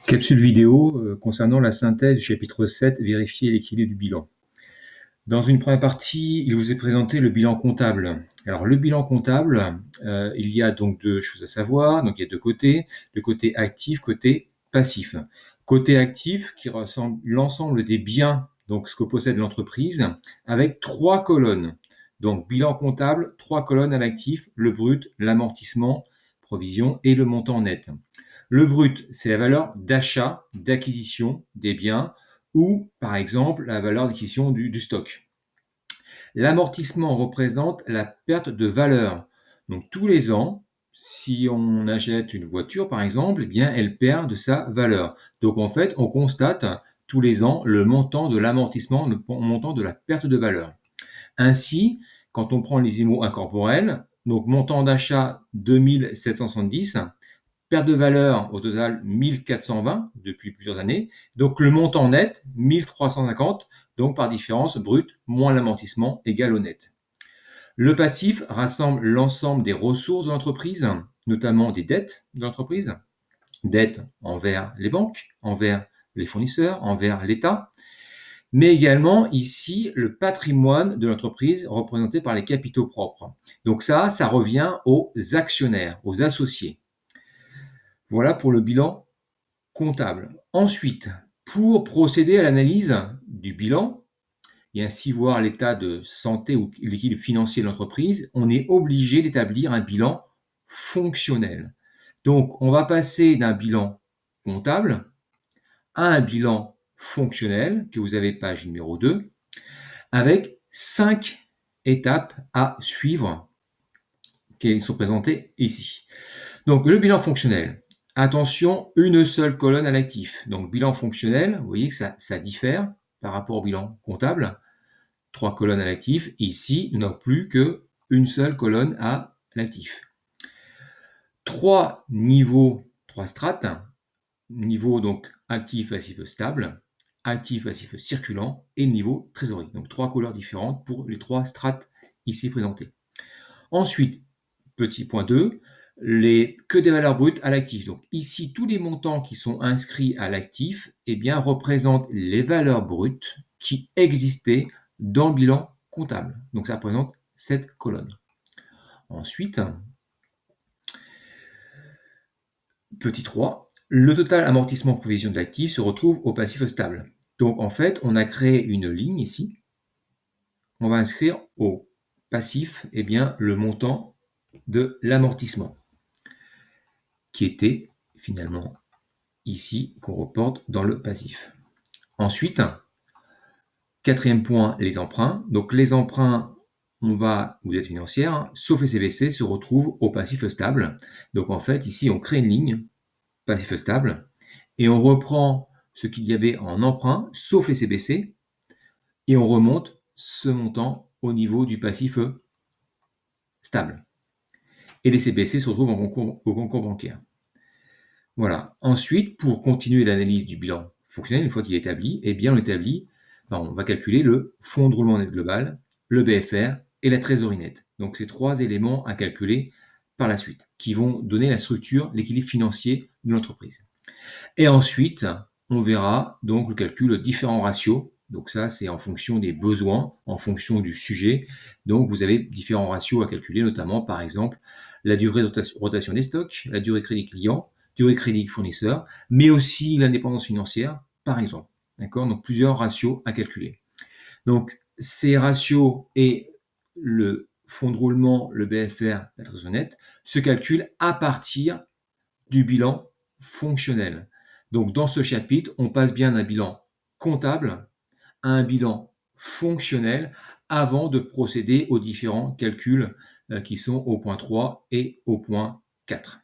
Capsule vidéo concernant la synthèse du chapitre 7, vérifier l'équilibre du bilan. Dans une première partie, il vous est présenté le bilan comptable. Alors le bilan comptable, il y a donc deux choses à savoir. Donc il y a deux côtés, le côté actif, côté passif. Côté actif qui rassemble l'ensemble des biens, donc ce que possède l'entreprise, avec trois colonnes. Donc bilan comptable, trois colonnes à l'actif, le brut, l'amortissement, provision et le montant net. Le brut, c'est la valeur d'achat, d'acquisition des biens ou, par exemple, la valeur d'acquisition du stock. L'amortissement représente la perte de valeur. Donc tous les ans, si on achète une voiture, par exemple, eh bien, elle perd de sa valeur. Donc en fait, on constate tous les ans le montant de l'amortissement, le montant de la perte de valeur. Ainsi, quand on prend les IMO incorporels, donc montant d'achat 2770, perte de valeur au total 1420 depuis plusieurs années. Donc le montant net 1350, donc par différence brut moins l'amortissement égale au net. Le passif rassemble l'ensemble des ressources de l'entreprise, notamment des dettes de l'entreprise, dettes envers les banques, envers les fournisseurs, envers l'État, mais également ici le patrimoine de l'entreprise représenté par les capitaux propres. Donc ça revient aux actionnaires, aux associés. Voilà pour le bilan comptable. Ensuite, pour procéder à l'analyse du bilan et ainsi voir l'état de santé ou l'équilibre financier de l'entreprise, on est obligé d'établir un bilan fonctionnel. Donc, on va passer d'un bilan comptable à un bilan fonctionnel, que vous avez page numéro 2, avec 5 étapes à suivre qui sont présentées ici. Donc, le bilan fonctionnel. Attention, une seule colonne à l'actif. Donc, bilan fonctionnel, vous voyez que ça diffère par rapport au bilan comptable. 3 colonnes à l'actif. Ici, nous n'avons plus qu'une seule colonne à l'actif. 3 niveaux, 3 strates. Niveau donc actif, passif, stable, actif, passif, circulant et niveau trésorerie. Donc 3 couleurs différentes pour les 3 strates ici présentées. Ensuite, petit point 2, que des valeurs brutes à l'actif. Donc ici, tous les montants qui sont inscrits à l'actif représentent les valeurs brutes qui existaient dans le bilan comptable. Donc ça représente cette colonne. Ensuite, petit 3, le total amortissement provision de l'actif se retrouve au passif stable. Donc en fait, on a créé une ligne ici. On va inscrire au passif le montant de l'amortissement qui était finalement ici qu'on reporte dans le passif. Ensuite, quatrième point, les emprunts. Donc les emprunts, ou dette financière, sauf les CVC, se retrouvent au passif stable. Donc en fait, ici, on crée une ligne passif stable et on reprend ce qu'il y avait en emprunt, sauf les CBC, et on remonte ce montant au niveau du passif stable. Et les CBC se retrouvent au concours bancaire. Voilà. Ensuite, pour continuer l'analyse du bilan fonctionnel, une fois qu'il est établi, on va calculer le fonds de roulement net global, le BFR et la trésorerie nette. Donc, ces 3 éléments à calculer par la suite, qui vont donner la structure, l'équilibre financier de l'entreprise. Et ensuite, on verra donc le calcul de différents ratios. Donc ça, c'est en fonction des besoins, en fonction du sujet. Donc vous avez différents ratios à calculer, notamment par exemple la durée de rotation des stocks, la durée crédit client, durée crédit fournisseur, mais aussi l'indépendance financière, par exemple. D'accord? Donc plusieurs ratios à calculer. Donc ces ratios et le fonds de roulement, le BFR, la trésorerie nette, se calculent à partir du bilan fonctionnel. Donc dans ce chapitre, on passe bien d'un bilan comptable à un bilan fonctionnel avant de procéder aux différents calculs qui sont au point 3 et au point 4.